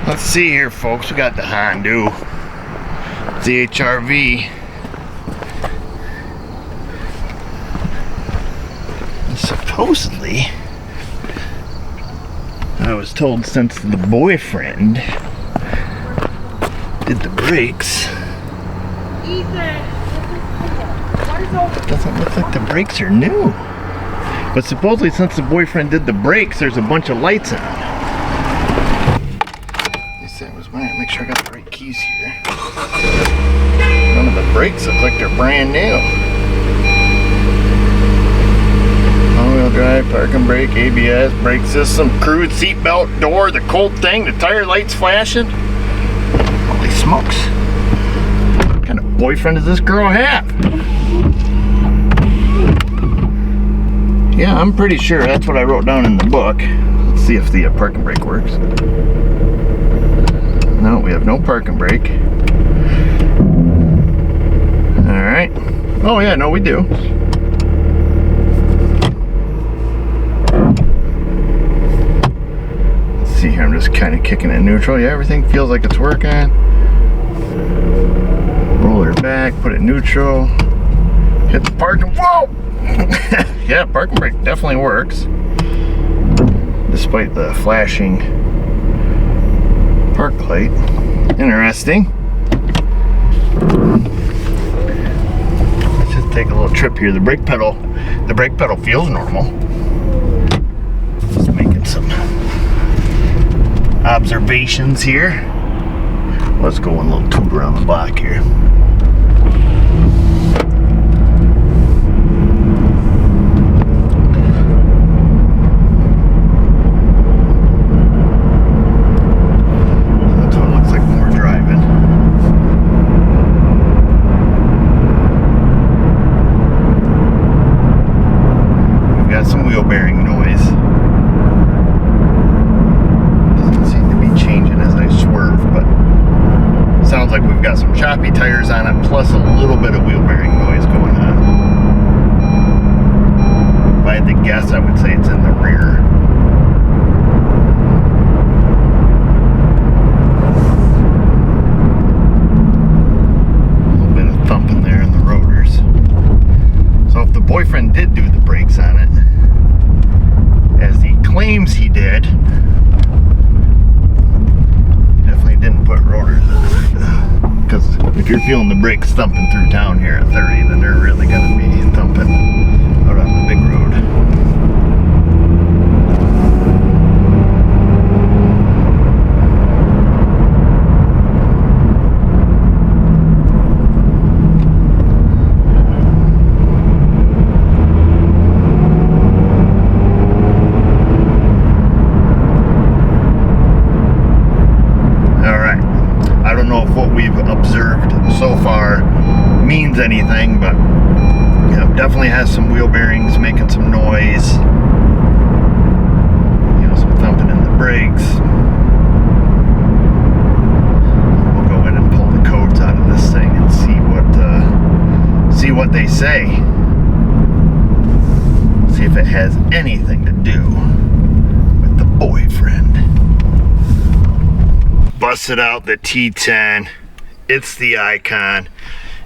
Let's see here, folks. We got the Honda HRV. And supposedly, I was told since the boyfriend did the brakes, it doesn't look like the brakes are new. But supposedly since the boyfriend did the brakes, there's a bunch of lights on. At least that was mine. Make sure I got the right keys here. None of the brakes look like they're brand new. All-wheel drive, parking brake, ABS, brake system, cruise, seat belt, door, the cold thing, the tire lights flashing. Holy smokes. What kind of boyfriend does this girl have? Yeah, I'm pretty sure that's what I wrote down in the book. Let's see if the parking brake works. No, we have no parking brake. Alright. Oh yeah, no we do. Let's see here, I'm just kind of kicking it neutral. Yeah, everything feels like it's working. Roll her back, put it neutral. Hit the parking, whoa! Yeah, parking brake definitely works. Despite the flashing park light. Interesting. Let's just take a little trip here. The brake pedal feels normal. Just making some observations here. Let's go one little toot around the block here. Choppy tires on it, plus a little bit of wheel bearing noise going on. If I had to guess, I would say it's in the rear. A little bit of thumping there in the rotors. So if the boyfriend did do the brakes on it, as he claims he did, he definitely didn't put rotors on it. Because if you're feeling the brakes thumping through town here at 30, then they're really going to be thumping out on the big road. So far means anything, but you know, definitely has some wheel bearings making some noise, you know, some thumping in the brakes. We'll go in and pull the codes out of this thing and see what they say, see if it has anything to do with the boyfriend. Busted out the T10. It's the Icon.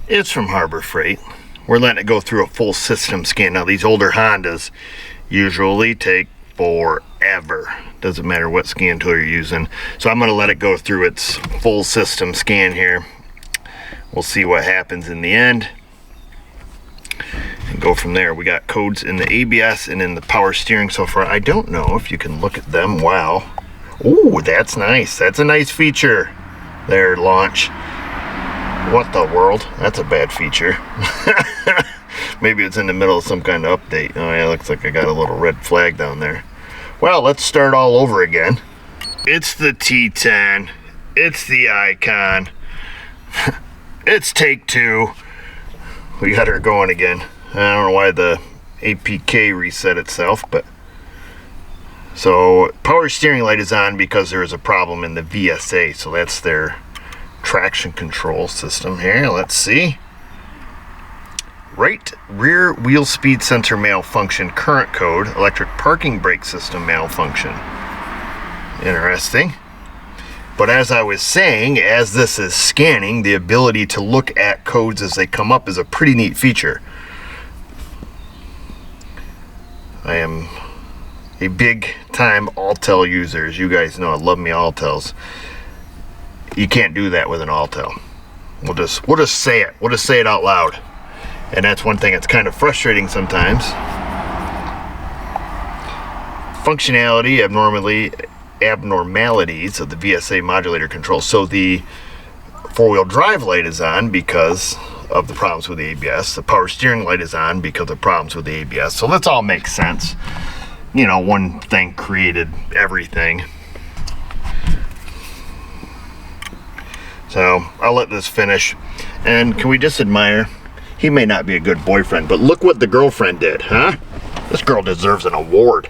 It's from Harbor Freight. We're letting it go through a full system scan. Now these older Hondas usually take forever. Doesn't matter what scan tool you're using. So I'm going to let it go through its full system scan here. We'll see what happens in the end. And go from there. We got codes in the ABS and in the power steering so far. I don't know if you can look at them. Wow. Ooh, that's nice. That's a nice feature there, launch. What the world? That's a bad feature. Maybe it's in the middle of some kind of update. Oh yeah, looks like I got a little red flag down there. Well, let's start all over again. It's the T10. It's the Icon. It's take two. We got her going again. I don't know why the APK reset itself, but so power steering light is on because there is a problem in the VSA. So that's their traction control system here. Let's see. Right rear wheel speed sensor malfunction, current code, electric parking brake system malfunction. Interesting. But as I was saying, as this is scanning, the ability to look at codes as they come up is a pretty neat feature. I am a big time Altel user. As you guys know, I love me Altels. You can't do that with an Altel. We'll just say it. We'll just say it out loud. And that's one thing that's kind of frustrating sometimes. Functionality, abnormalities of the VSA modulator control. So the four-wheel drive light is on because of the problems with the ABS. The power steering light is on because of problems with the ABS. So let's all make sense. You know, one thing created everything. So I'll let this finish. And can we just admire, he may not be a good boyfriend, but look what the girlfriend did, huh? This girl deserves an award.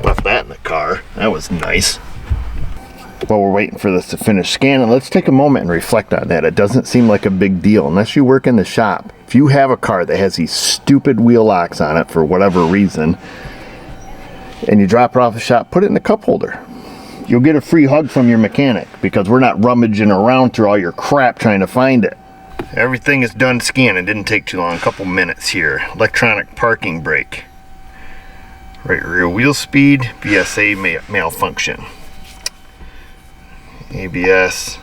Left that in the car. That was nice. While we're waiting for this to finish scanning, let's take a moment and reflect on that. It doesn't seem like a big deal unless you work in the shop. If you have a car that has these stupid wheel locks on it for whatever reason, and you drop it off the shop, put it in the cup holder. You'll get a free hug from your mechanic because we're not rummaging around through all your crap trying to find it. Everything is done scanning. Didn't take too long, a couple minutes here. Electronic parking brake. Right rear wheel speed, VSA malfunction. ABS.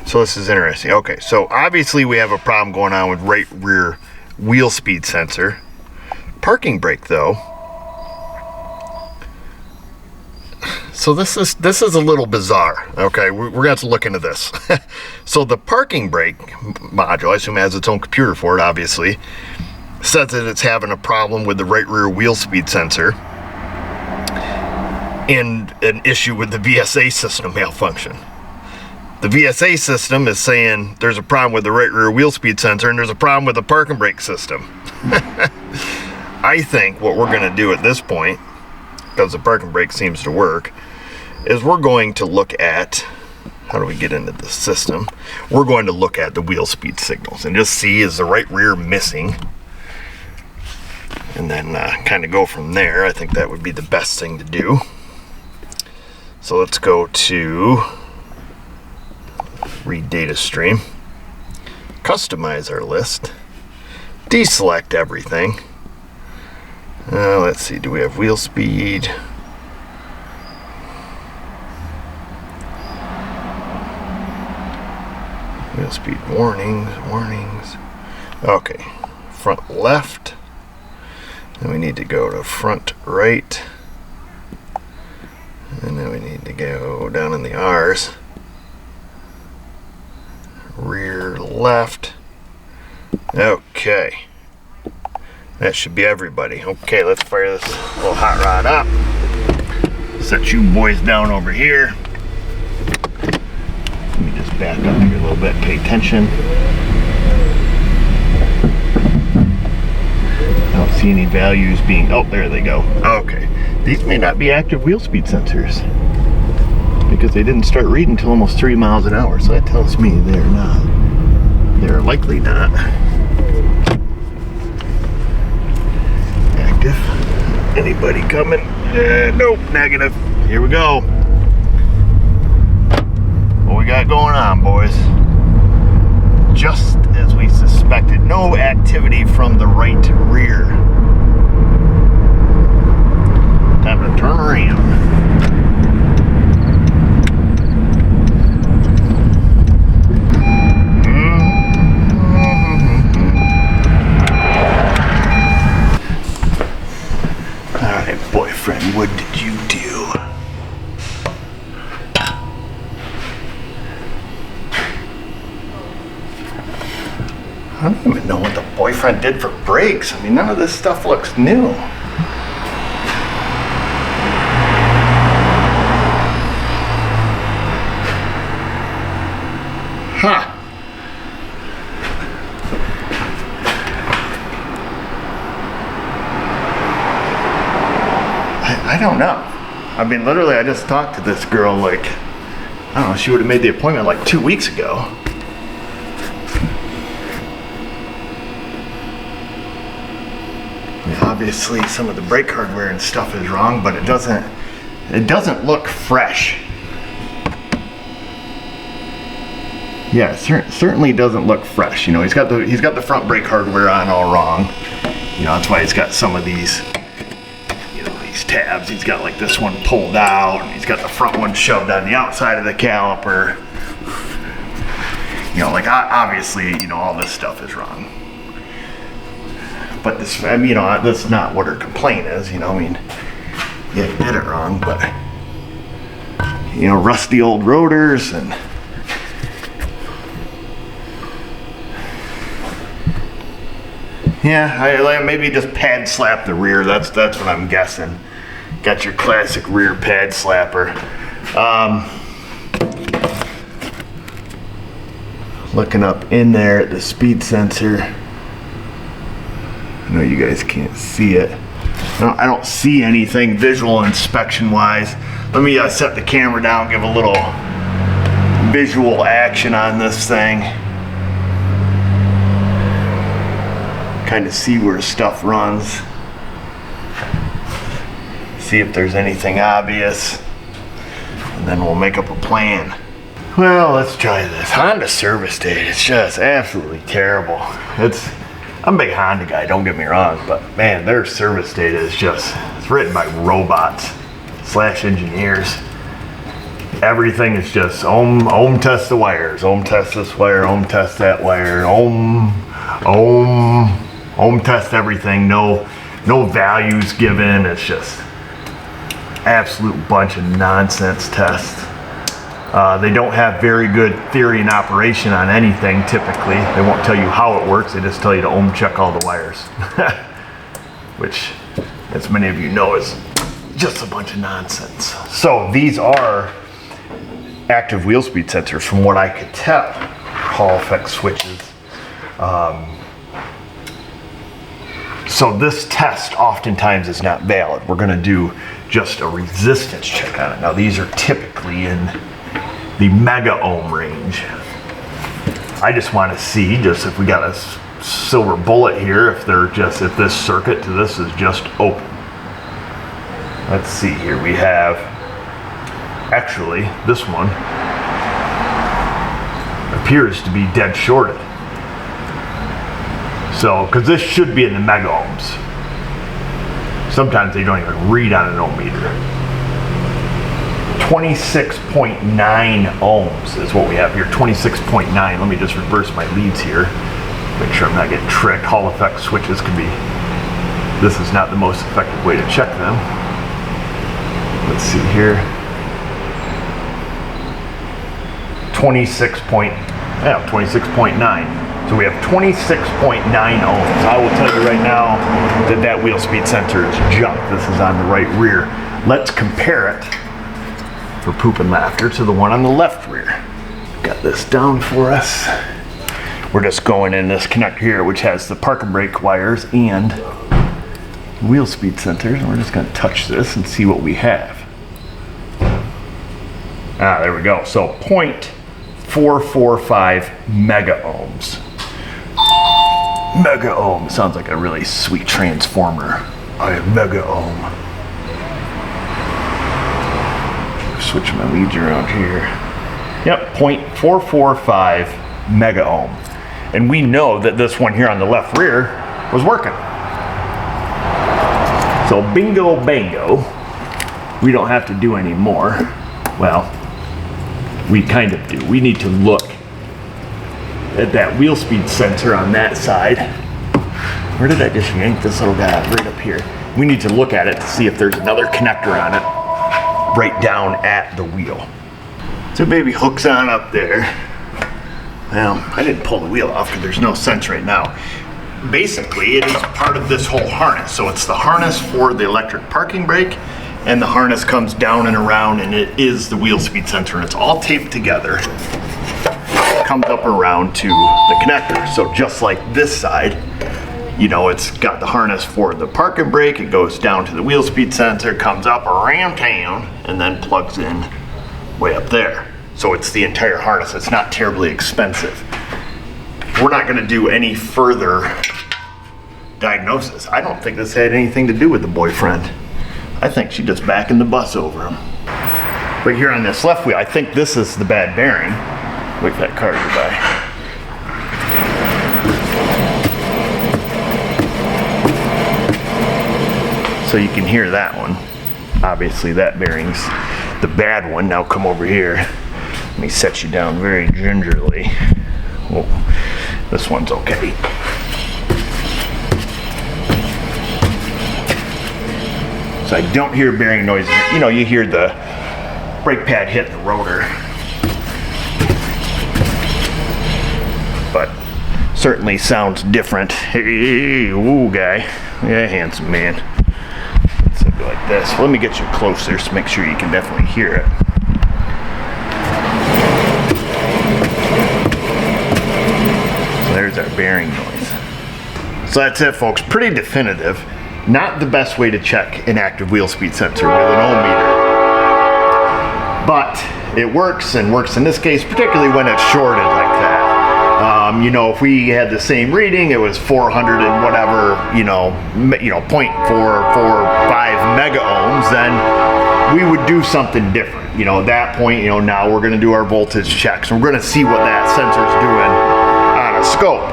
So this is interesting. Okay, so obviously we have a problem going on with right rear wheel speed sensor. Parking brake though. So this is a little bizarre. Okay, we're gonna have to look into this. So the parking brake module, I assume it has its own computer for it, obviously, says that it's having a problem with the right rear wheel speed sensor and an issue with the VSA system malfunction. The VSA system is saying there's a problem with the right rear wheel speed sensor and there's a problem with the parking brake system. I think what we're gonna do at this point, because the parking brake seems to work, is we're going to look at, how do we get into the system? We're going to look at the wheel speed signals and just see, is the right rear missing? And then kind of go from there. I think that would be the best thing to do. So let's go to read data stream, customize our list, deselect everything. Let's see, do we have wheel speed? Wheel speed warnings. Okay, front left. Then we need to go to front right. And then we need to go down in the R's. Rear left. Okay. That should be everybody. Okay, let's fire this little hot rod up. Set you boys down over here. Let me just back up here a little bit, pay attention. I don't see any values being, oh, there they go. Okay, these may not be active wheel speed sensors because they didn't start reading until almost 3 miles an hour. So that tells me they're likely not active. Anybody coming? Nope, negative. Here we go. What we got going on, boys? Just as we suspected, no activity from the right rear. Time to turn around. What did you do? I don't even know what the boyfriend did for brakes. I mean, none of this stuff looks new. Huh. I don't know. I mean, literally, I just talked to this girl like, I don't know, she would have made the appointment like 2 weeks ago. Obviously some of the brake hardware and stuff is wrong, but it doesn't look fresh. Yeah, certainly doesn't look fresh. You know, he's got the front brake hardware on all wrong. You know, that's why he's got some of these, you know, these tabs. He's got like this one pulled out, and he's got the front one shoved on the outside of the caliper. You know, like obviously, you know, all this stuff is wrong. But this, I mean, you know, that's not what her complaint is. You know, I mean, yeah, he did it wrong, but you know, rusty old rotors and. Yeah, maybe just pad slap the rear. That's what I'm guessing. Got your classic rear pad slapper. Looking up in there at the speed sensor. I know you guys can't see it. I don't see anything visual inspection wise. Let me set the camera down, give a little visual action on this thing. Kind of see where stuff runs. See if there's anything obvious. And then we'll make up a plan. Well, let's try this. Honda service date, it's just absolutely terrible. I'm a big Honda guy, don't get me wrong, but man, their service data is it's written by robots / engineers. Everything is just ohm test the wires, ohm test this wire, ohm test that wire, ohm test everything, no values given. It's just absolute bunch of nonsense tests. They don't have very good theory and operation on anything typically. They won't tell you how it works, they just tell you to ohm check all the wires. Which, as many of you know, is just a bunch of nonsense. So these are active wheel speed sensors from what I could tell. Hall effect switches. So this test oftentimes is not valid. We're gonna do just a resistance check on it. Now these are typically in the mega ohm range. I just want to see if we got a silver bullet here, if this circuit to this is just open. Let's see here, we have, actually this one appears to be dead shorted. So, because this should be in the mega ohms. Sometimes they don't even read on an ohm meter. 26.9 ohms is what we have here, 26.9. Let me just reverse my leads here. Make sure I'm not getting tricked. Hall effect switches can be, this is not the most effective way to check them. Let's see here. 26.9. So we have 26.9 ohms. I will tell you right now that wheel speed sensor is junk. This is on the right rear. Let's compare it, for poop and laughter, to the one on the left rear. Got this down for us. We're just going in this connector here, which has the park and brake wires and wheel speed sensors. And we're just gonna touch this and see what we have. There we go. So 0.445 mega ohms. Mega ohm sounds like a really sweet transformer. I have mega ohm. Switch my leads around here. Yep, 0.445 mega ohm. And we know that this one here on the left rear was working. So bingo bango, we don't have to do any more. Well, we kind of do. We need to look at that wheel speed sensor on that side. Where did I just yank this little guy out? Right up here. We need to look at it to see if there's another connector on it right down at the wheel. So baby hooks on up there. Well, I didn't pull the wheel off because there's no sense right now. Basically, it is part of this whole harness. So it's the harness for the electric parking brake, and the harness comes down and around, and it is the wheel speed sensor, and it's all taped together. It comes up around to the connector. So just like this side, you know, it's got the harness for the parking brake, it goes down to the wheel speed sensor, comes up around town, and then plugs in way up there. So it's the entire harness. It's not terribly expensive. We're not gonna do any further Diagnosis. I don't think this had anything to do with the boyfriend. I think she just backing the bus over him. But here on this left wheel, I think this is the bad bearing. Wait for that car to go by. So you can hear that one. Obviously that bearing's the bad one. Now come over here. Let me set you down very gingerly. Whoa. This one's okay. So I don't hear bearing noise. You know, you hear the brake pad hit the rotor. But certainly sounds different. Hey, ooh, guy. Yeah, handsome man. Let's go like this. Let me get you closer so make sure you can definitely hear it. So there's our bearing noise. So that's it, folks. Pretty definitive. Not the best way to check an active wheel speed sensor with an ohm meter. But it works, and works in this case, particularly when it's shorted like that. You know, if we had the same reading, it was 400 and whatever, 0.445 mega ohms, then we would do something different. You know, at that point, now we're going to do our voltage checks. We're going to see what that sensor's doing on a scope.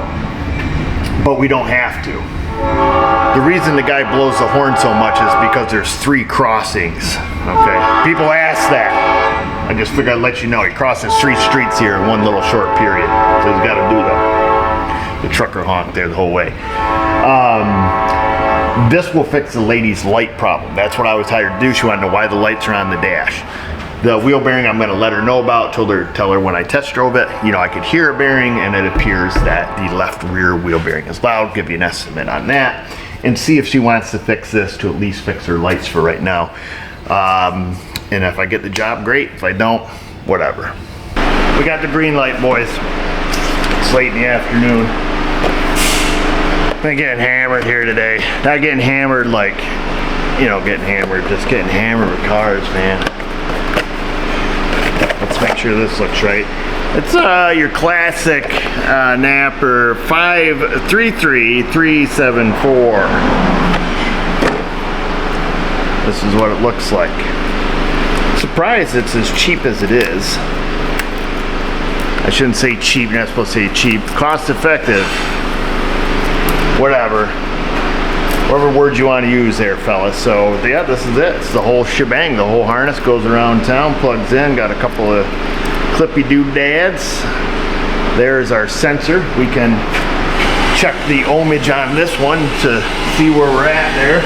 But we don't have to. The reason the guy blows the horn so much is because there's 3 crossings, okay? People ask that. I just figured I'd let you know. He crosses 3 streets here in one little short period. So he's got to do the trucker honk there the whole way. This will fix the lady's light problem. That's what I was hired to do. She wanted to know why the lights are on the dash. The wheel bearing I'm going to let her know about, tell her when I test drove it, I could hear a bearing, and it appears that the left rear wheel bearing is loud. Give you an estimate on that and see if she wants to fix this to at least fix her lights for right now. And if I get the job, great. If I don't, whatever. We got the green light, boys. It's late in the afternoon. Been getting hammered here today. Not getting hammered like, getting hammered, just getting hammered with cars, man. Let's make sure this looks right. It's your classic Napper 533374. This is what it looks like. Surprised it's as cheap as it is. I shouldn't say cheap, you're not supposed to say cheap. Cost effective. Whatever word you want to use there, fellas. So yeah, this is it. It's the whole shebang. The whole harness goes around town, plugs in, got a couple of clippy doodads. There's our sensor. We can check the ohmage on this one to see where we're at there.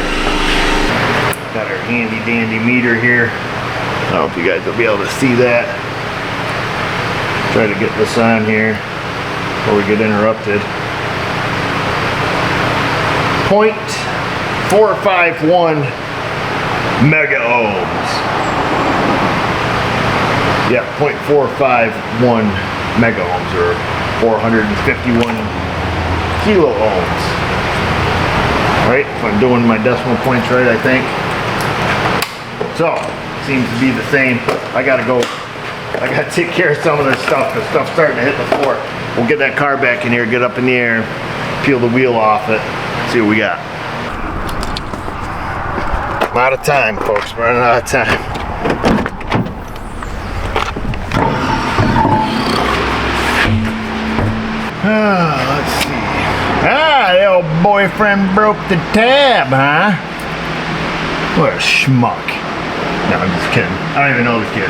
Got our handy dandy meter here. I don't know if you guys will be able to see that. Try to get this on here before we get interrupted. 0.451 mega ohms. Yeah, 0.451 mega ohms, or 451 kilo ohms. Right? If I'm doing my decimal points right, I think. So, seems to be the same. I gotta take care of some of this stuff, because stuff's starting to hit the floor. We'll get that car back in here, get up in the air, peel the wheel off it, see what we got. I'm out of time, folks. We're running out of time. Let's see. The old boyfriend broke the tab, huh? What a schmuck. No, I'm just kidding. I don't even know the kid.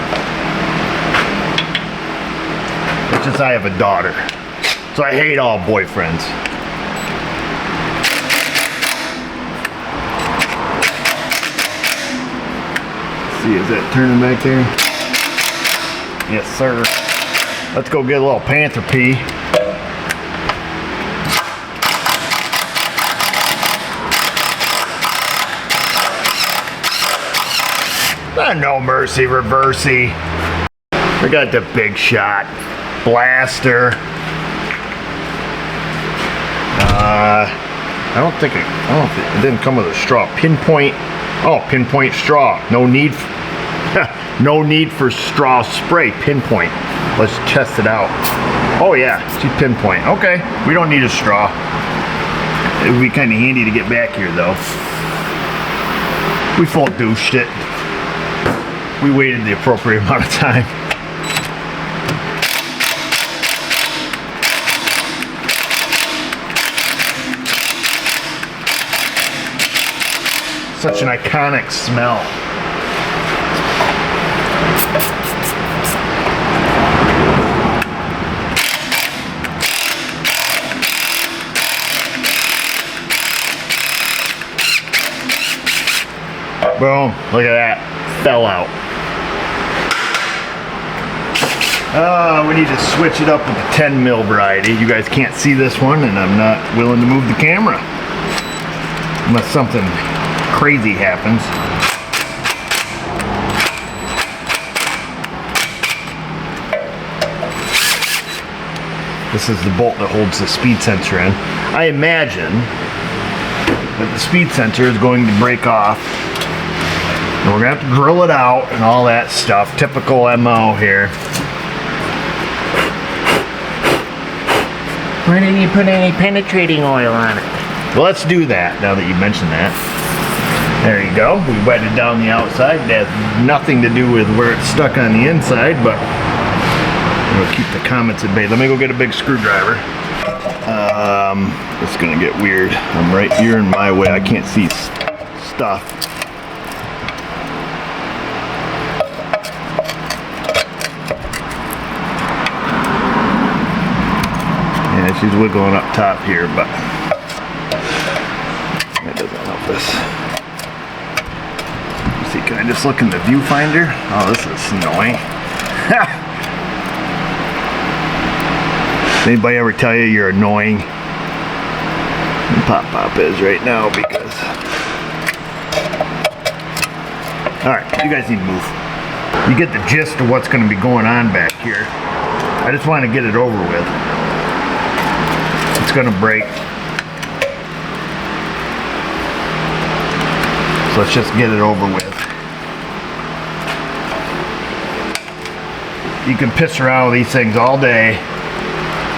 It's just I have a daughter. So I hate all boyfriends. Let's see, is that turning back there? Yes, sir. Let's go get a little panther pee. No mercy, reversey. We got the big shot blaster. I don't think it didn't come with a straw. Pinpoint straw. No need for straw spray. Pinpoint. Let's test it out. Oh yeah, she's pinpoint. Okay, we don't need a straw. It would be kind of handy to get back here though. We full douched it. We waited the appropriate amount of time. Such an iconic smell. Boom, look at that. Fell out. We need to switch it up with the 10 mil variety. You guys can't see this one, and I'm not willing to move the camera unless something crazy happens. This is the bolt that holds the speed sensor in. I imagine that the speed sensor is going to break off, and we're gonna have to drill it out and all that stuff. Typical MO here. Why didn't you put any penetrating oil on it? Well, let's do that now that you mentioned that. There you go. We wetted down the outside. It has nothing to do with where it's stuck on the inside, but we'll keep the comments at bay. Let me go get a big screwdriver. It's gonna get weird. I'm right here in my way. I can't see stuff. Yeah, she's wiggling up top here, but that doesn't help us. See, can I just look in the viewfinder? Oh, this is annoying. Anybody ever tell you you're annoying? Pop is right now because... Alright, you guys need to move. You get the gist of what's going to be going on back here. I just want to get it over with. It's going to break. So let's just get it over with. You can piss around with these things all day,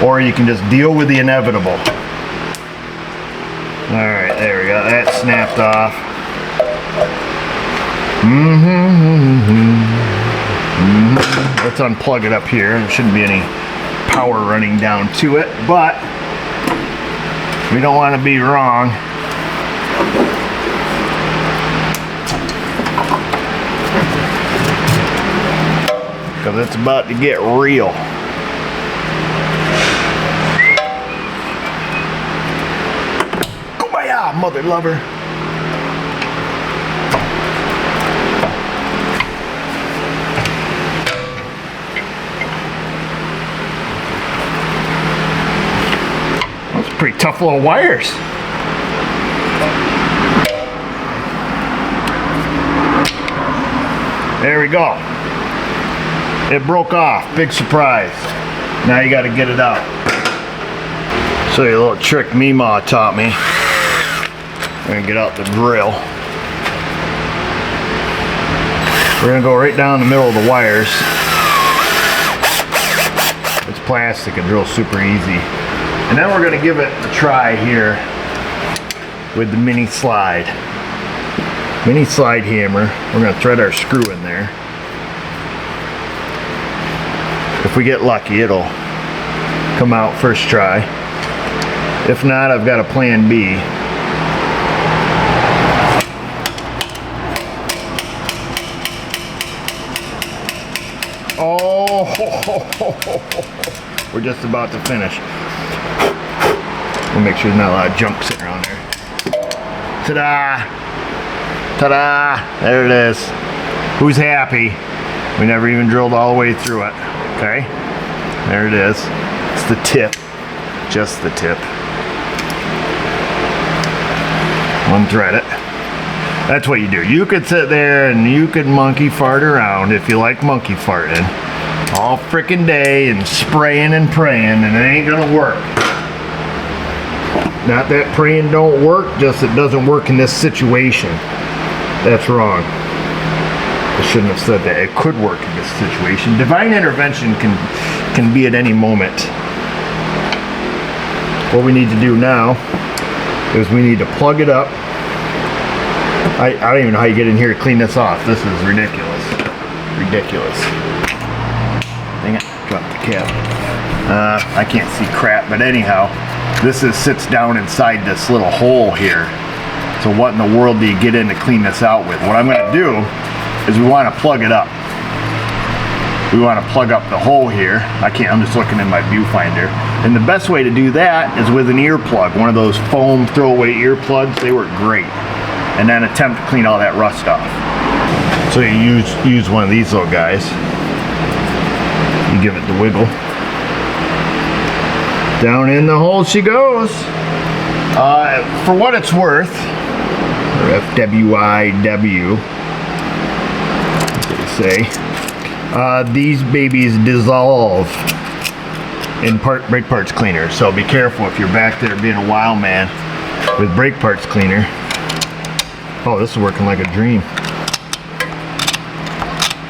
or you can just deal with the inevitable. Alright, there we go. That snapped off. Let's unplug it up here. There shouldn't be any power running down to it, but we don't want to be wrong. Because it's about to get real. Kumbaya, mother lover. Those are pretty tough little wires. There we go. It broke off. Big surprise. Now you got to get it out. So a little trick Meemaw taught me. We're going to get out the drill. We're going to go right down the middle of the wires. It's plastic. It drills super easy. And then we're going to give it a try here with the mini slide. Mini slide hammer. We're going to thread our screw in there. If we get lucky, it'll come out first try. If not, I've got a plan B. Oh, we're just about to finish. We'll make sure there's not a lot of junk sitting around there. Ta-da! Ta-da! There it is. Who's happy? We never even drilled all the way through it. Okay, there it is. It's the tip, just the tip. Unthread it. That's what you do. You could sit there and you could monkey fart around if you like monkey farting all freaking day and spraying and praying, and it ain't gonna work. Not that praying don't work, just it doesn't work in this situation. That's wrong. I shouldn't have said that. It could work in this situation. Divine intervention can be at any moment. What we need to do now is we need to plug it up. I don't even know how you get in here to clean this off. This is ridiculous. Ridiculous. Dang it, dropped the cap. I can't see crap, but anyhow, this sits down inside this little hole here. So what in the world do you get in to clean this out with? What I'm gonna do is we wanna plug it up. We wanna plug up the hole here. I'm just looking in my viewfinder. And the best way to do that is with an earplug, one of those foam throwaway earplugs. They work great. And then attempt to clean all that rust off. So you use one of these little guys. You give it the wiggle. Down in the hole she goes. For what it's worth, or FWIW, what they say, these babies dissolve in brake parts cleaner. So be careful if you're back there being a wild man with brake parts cleaner. Oh, this is working like a dream.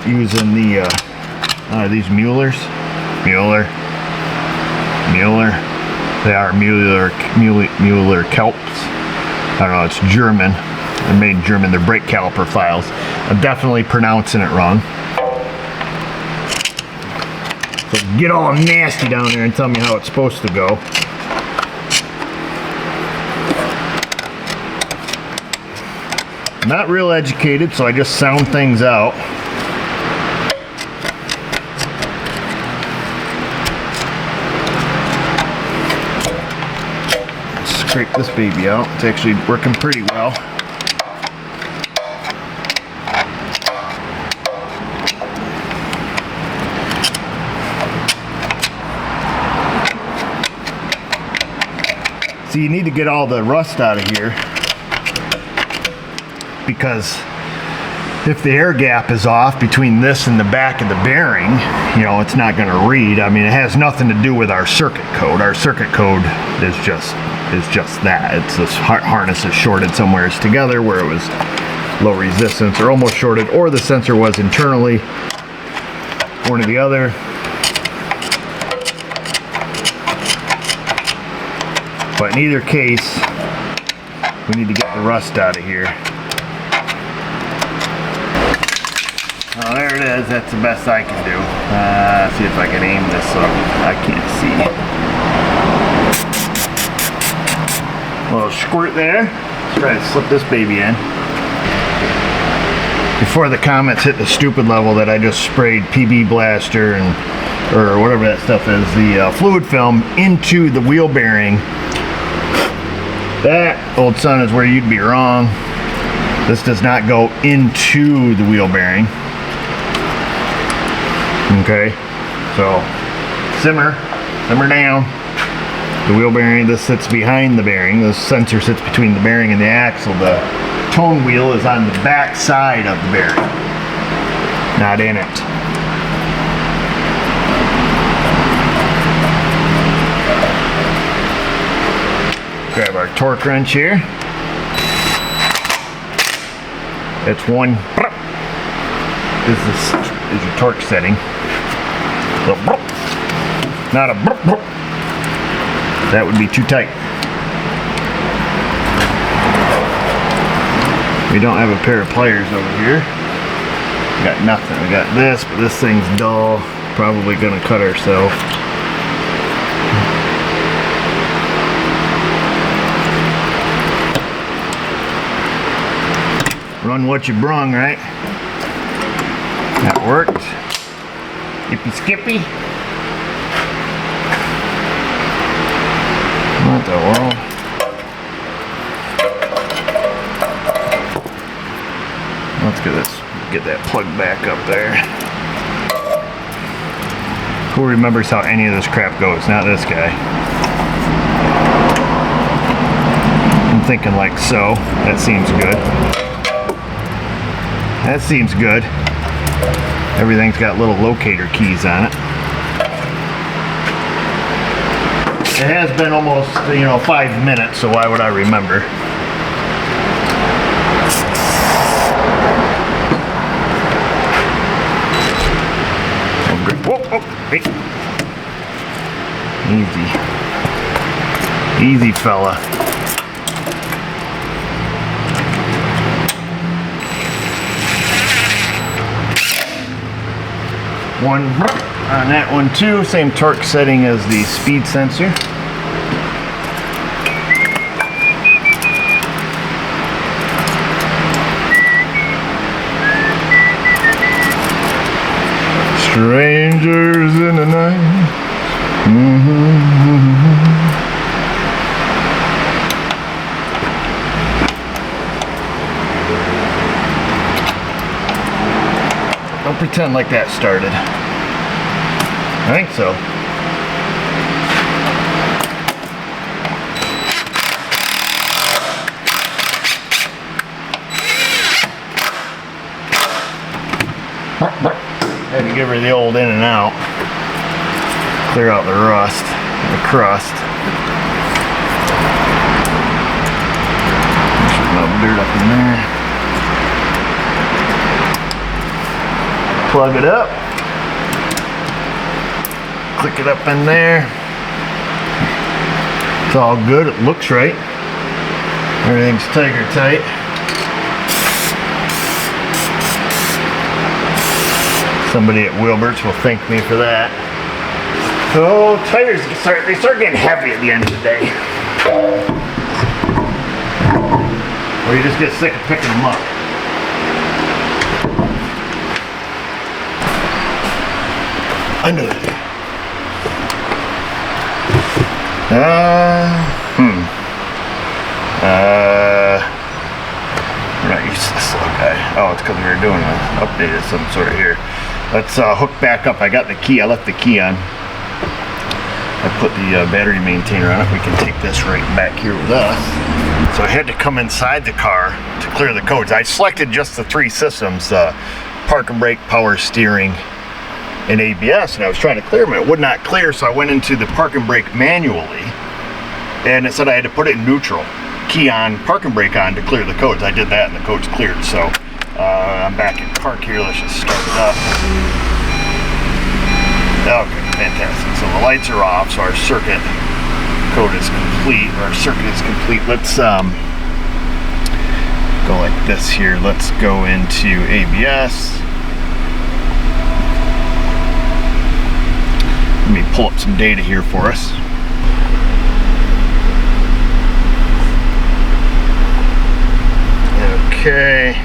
Using the, these Muellers. Mueller. They are Mueller Kelps. I don't know, it's German. They're made in German. They're brake caliper files. I'm definitely pronouncing it wrong. So get all nasty down there and tell me how it's supposed to go. Not real educated, so I just sound things out. Scrape this baby out. It's actually working pretty well. So you need to get all the rust out of here, because if the air gap is off between this and the back of the bearing, you know, it's not going to read. I mean, it has nothing to do with our circuit code. Our circuit code is just that. It's this harness is shorted somewhere together where it was low resistance or almost shorted, or the sensor was internally, one or the other. But in either case, we need to get the rust out of here. Oh, there it is. That's the best I can do. See if I can aim this up. I can't see. A little squirt there. Let's try to slip this baby in. Before the comments hit the stupid level that I just sprayed PB Blaster or whatever that stuff is, the fluid film into the wheel bearing. That, old son, is where you'd be wrong. This does not go into the wheel bearing. Okay, so simmer down. The wheel bearing, this sits behind the bearing. The sensor sits between the bearing and the axle. The tone wheel is on the back side of the bearing, not in it. Grab our torque wrench here. It's one. This is your torque setting. Not a. That would be too tight. We don't have a pair of pliers over here. We got nothing. We got this, but this thing's dull. Probably gonna cut ourselves. Run what you brung, right? That worked. Yippee skippy. What the world? Let's get that plug back up there. Who remembers how any of this crap goes? Not this guy. I'm thinking like so. That seems good. That seems good. Everything's got little locator keys on it. It has been almost, 5 minutes, so why would I remember? Whoa, hey. Easy. Easy, fella. One on that one too, same torque setting as the speed sensor. Strangers in the night. Don't pretend like that started. I think so. Had to give her the old in and out. Clear out the rust, the crust. There's no dirt up in there. Plug it up. Click it up in there. It's all good. It looks right. Everything's tiger tight. Somebody at Wilbert's will thank me for that. So tires they start getting heavy at the end of the day. Or you just get sick of picking them up. Under it. We're not used to this little guy. Oh, it's because we were doing an update of some sort here. Let's hook back up. I got the key. I left the key on. I put the battery maintainer on it. We can take this right back here with us. So I had to come inside the car to clear the codes. I selected just the 3 systems, park and brake, power steering, and ABS, and I was trying to clear them. It would not clear, so I went into the park and brake manually, and it said I had to put it in neutral. Key on, park and brake on to clear the codes. I did that, and the codes cleared. So I'm back in park here. Let's just start it up. Okay, fantastic. So the lights are off, so our circuit code is complete. Our circuit is complete. Let's go like this here. Let's go into ABS. Let me pull up some data here for us. Okay.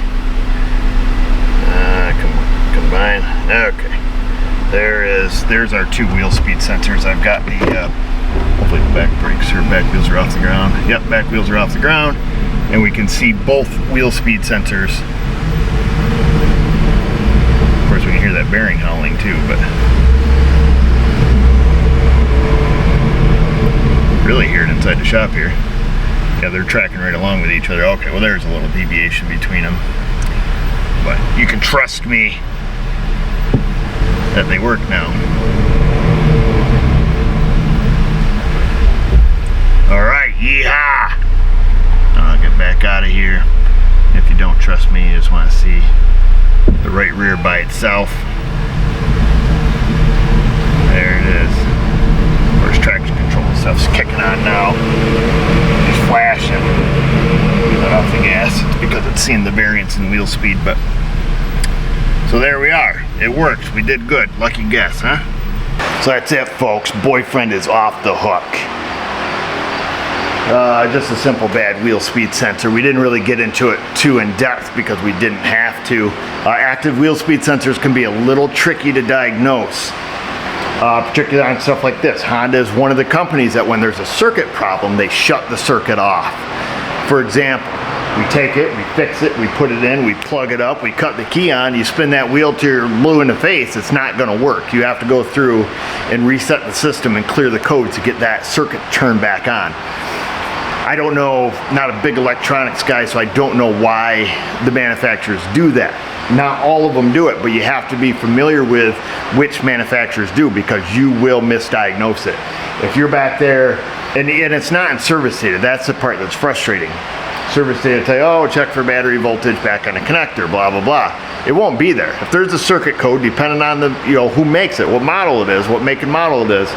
Combine. Okay. There's our 2 wheel speed sensors. I've got the hopefully the back brakes or back wheels are off the ground. Yep, back wheels are off the ground, and we can see both wheel speed sensors. Of course, we can hear that bearing howling too, but really hear it inside the shop here. Yeah, they're tracking right along with each other. Okay, well there's a little deviation between them, but you can trust me that they work now. Alright, yeehaw! I'll get back out of here. If you don't trust me, you just want to see the right rear by itself. There it is. Of course, traction control stuff's kicking on now. Just flashing. Let off the gas. It's because it's seeing the variance in wheel speed, but so there we are. It worked. We did good. Lucky guess, huh? So that's it, folks. Boyfriend is off the hook. Just a simple bad wheel speed sensor. We didn't really get into it too in depth because we didn't have to. Active wheel speed sensors can be a little tricky to diagnose, particularly on stuff like this. Honda is one of the companies that when there's a circuit problem, they shut the circuit off. For example, we take it, we fix it, we put it in, we plug it up, we cut the key on, you spin that wheel till you're blue in the face, it's not gonna work. You have to go through and reset the system and clear the code to get that circuit turned back on. I don't know, not a big electronics guy, so I don't know why the manufacturers do that. Not all of them do it, but you have to be familiar with which manufacturers do, because you will misdiagnose it. If you're back there, and it's not in service data, that's the part that's frustrating. Service data tell you, oh, check for battery voltage back on the connector, blah, blah, blah. It won't be there. If there's a circuit code, depending on the, who makes it, what model it is, what make and model it is,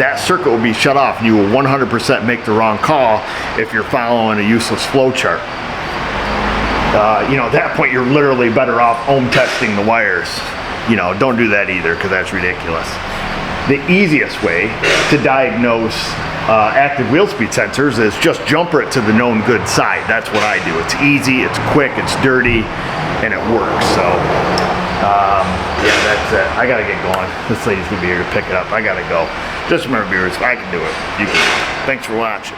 that circuit will be shut off. You will 100% make the wrong call if you're following a useless flow chart. At that point, you're literally better off ohm testing the wires you know, don't do that either, because that's ridiculous. The easiest way to diagnose active wheel speed sensors is just jumper it to the known good side. That's what I do. It's easy, it's quick, it's dirty, and it works. So yeah, that's it. I gotta get going. This lady's gonna be here to pick it up. I gotta go. Just remember, viewers, if I can do it, you can. Thanks for watching.